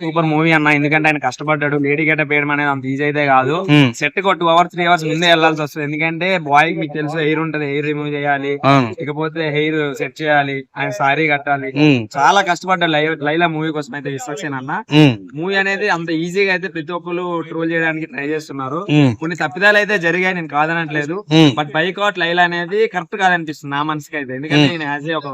Super movie అన్న. ఎందుకంటే ఆయన కష్టపడ్డాడు. లేడీ గెటప్ వేయడం అనేది అంత ఈజీ అయితే కాదు. సెట్ కు 2 hours 3 hours ముందే వెళ్లాల్సి వస్తుంది. ఎందుకంటే బాయ్ మీకు తెలుసు హెయిర్ ఉంటది, హెయిర్ రిమూవ్ చేయాలి, ఇకపోతే హెయిర్ సెట్ చేయాలి, ఆయన సారీ కట్టాలి. చాలా కష్టపడ్డాడు లైలా మూవీ కోసం అయితే విశ్వక్సేన్ అన్న. మూవీ అనేది అంత ఈజీగా అయితే ప్రతి ఒక్కరు ట్రోల్ చేయడానికి ట్రై చేస్తున్నారు. కొన్ని తప్పిదాలు అయితే జరిగాయి, నేను కాదనట్లేదు. బట్ బైకాట్ లైలా అనేది కరెక్ట్ కాదనిపిస్తుంది నా మనసుకి అయితే. ఎందుకంటే నేను యాజ్ ఒక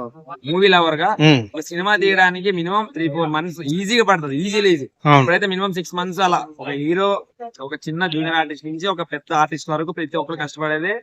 మూవీ లవర్ గా ఒక సినిమా తీయడానికి మినిమం 3-4 months ఈజీగా పడుతుంది. ఈజీ ఇప్పుడైతే మినిమం 6 months అలా ఒక హీరో, ఒక చిన్న జూనియర్ ఆర్టిస్ట్ నుంచి ఒక పెద్ద ఆర్టిస్ట్ వరకు ప్రతి ఒక్కరు కష్టపడేదే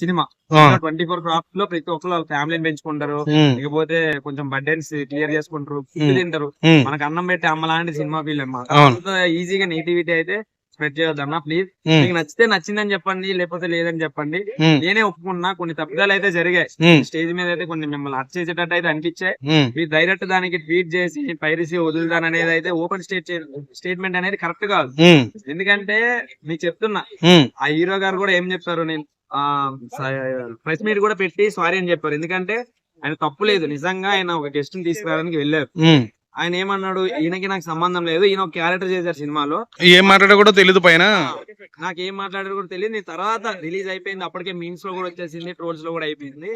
సినిమా. 24 క్రాఫ్ట్ లో ప్రతి ఒక్కరు వాళ్ళ ఫ్యామిలీని పెంచుకుంటారు, ఇకపోతే కొంచెం బర్డెన్స్ క్లియర్ చేసుకుంటారు, ఫుడ్ తింటారు. మనకు అన్నం పెట్టి అమ్మ లాంటి సినిమా ఫీల్ అన్నమాట. అంత ఈజీగా నెగిటివిటీ అయితే స్ప్రెడ్ చేయొద్దన్నా ప్లీజ్. మీకు నచ్చితే నచ్చిందని చెప్పండి, లేకపోతే లేదని చెప్పండి. నేనే ఒప్పుకున్నా కొన్ని తప్పిదాలు అయితే జరిగాయి స్టేజ్ మీద అయితే, కొన్ని మిమ్మల్ని హర్ట్ చేసేటట్టు అయితే అనిపించాయి. మీరు డైరెక్ట్ దానికి ట్వీట్ చేసి పైరసీ వదులుదాని అనేది అయితే ఓపెన్ స్టేట్మెంట్ అనేది కరెక్ట్ కాదు. ఎందుకంటే మీకు చెప్తున్నా, ఆ హీరో గారు కూడా ఏం చెప్పారు, నేను ప్రెస్ మీట్ కూడా పెట్టి సారీ అని చెప్పారు. ఎందుకంటే ఆయన తప్పు లేదు, నిజంగా ఆయన ఒక గెస్ట్ ని తీసుకురావడానికి వెళ్ళారు. ఆయన ఏమన్నాడు, ఈయనకి నాకు సంబంధం లేదు, ఈయన ఒక క్యారెక్టర్ చేశారు సినిమాలో, ఏం మాట్లాడో కూడా తెలియదు, పైన నాకేం మాట్లాడారు కూడా తెలియదు. నేను తర్వాత రిలీజ్ అయిపోయింది, అప్పటికే మీమ్స్ లో కూడా వచ్చేసింది, ట్రోల్స్ లో కూడా అయిపోయింది.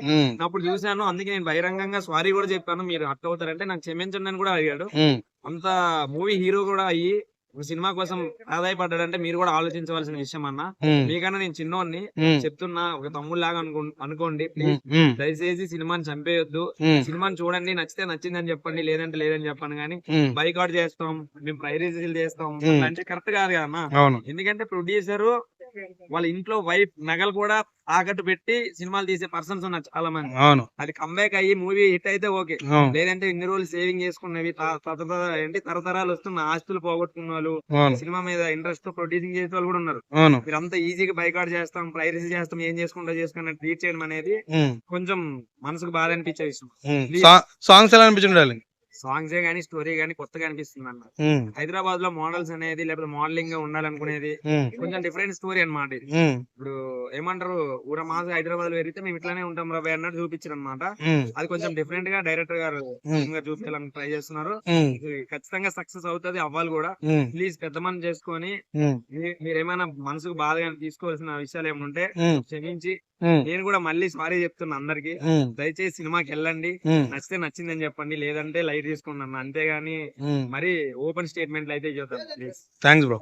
అప్పుడు చూసాను, అందుకే నేను బహిరంగంగా సారీ కూడా చెప్పాను. మీరు హర్ట్ అవుతారంటే నాకు క్షమించండి అని కూడా అడిగాడు. అంత మూవీ హీరో కూడా అయ్యి ఒక సినిమా కోసం ఆదాయపడ్డాడంటే మీరు కూడా ఆలోచించవలసిన విషయం అన్న. మీకన్నా నేను చిన్నోడిని చెప్తున్నా, ఒక తమ్ముడు లాగా అనుకోండి ప్లీజ్. దయచేసి సినిమాని చంపేయొద్దు, సినిమాని చూడండి, నచ్చితే నచ్చిందని చెప్పండి, లేదంటే లేదని చెప్పండి. కానీ బైకాట్ చేస్తాం, మేము ప్రైరేజీలు చేస్తాం అంటే కరెక్ట్ కాదు కదా అన్న. ఎందుకంటే ప్రొడ్యూసర్ వాళ్ళ ఇంట్లో వైఫ్ నగలు కూడా తాకట్టు పెట్టి సినిమాలు తీసే పర్సన్స్ ఉన్నారు చాలా మంది. అది కంబ్యాక్ అయ్యి మూవీ హిట్ అయితే ఓకే, లేదంటే ఇన్ని రోజులు సేవింగ్ చేసుకున్నవి తరతరాలు వస్తున్న ఆస్తులు పోగొట్టుకున్న వాళ్ళు, సినిమా మీద ఇంట్రెస్ట్ తో ప్రొడ్యూసింగ్ చేసే వాళ్ళు కూడా ఉన్నారు. మీరు అంతా ఈజీగా బైకాట్ చేస్తాం, ప్రైరసీ చేస్తాం, ఏం చేసుకుంటా చేసుకున్న ట్రీట్ చేయడం అనేది కొంచెం మనసుకు బాధ అనిపించే విషయం. సాంగ్స్ ఎలా అనిపించింది? సాంగ్స్ గానీ స్టోరీ గానీ కొత్తగా అనిపిస్తుంది అన్న. హైదరాబాద్ లో మోడల్స్ అనేది లేకపోతే మోడలింగ్ గా ఉండాలనుకునేది కొంచెం డిఫరెంట్ స్టోరీ అన్నమాట. ఇది ఇప్పుడు ఏమంటారు, ఊర మాస్ హైదరాబాద్ లో పెరిగితే మేము ఇట్లానే ఉంటాం రవి అన్నట్టు చూపించారు అనమాట. అది కొంచెం డిఫరెంట్ గా డైరెక్టర్ గారు చూపించాలని ట్రై చేస్తున్నారు. ఖచ్చితంగా సక్సెస్ అవుతుంది, అవ్వాలి కూడా. ప్లీజ్ పెద్ద మంది చేసుకొని మీరేమైనా మనసుకు బాధగా తీసుకోవాల్సిన విషయాలు ఏమంటే క్షమించి, నేను కూడా మళ్ళీ సారీ చెప్తున్నా అందరికి. దయచేసి సినిమాకి వెళ్ళండి, నచ్చితే నచ్చిందని చెప్పండి, లేదంటే లైట్ తీసుకున్నాను. అంతేగాని మరి ఓపెన్ స్టేట్మెంట్లు అయితే చేద్దాం ప్లీజ్. Thanks bro.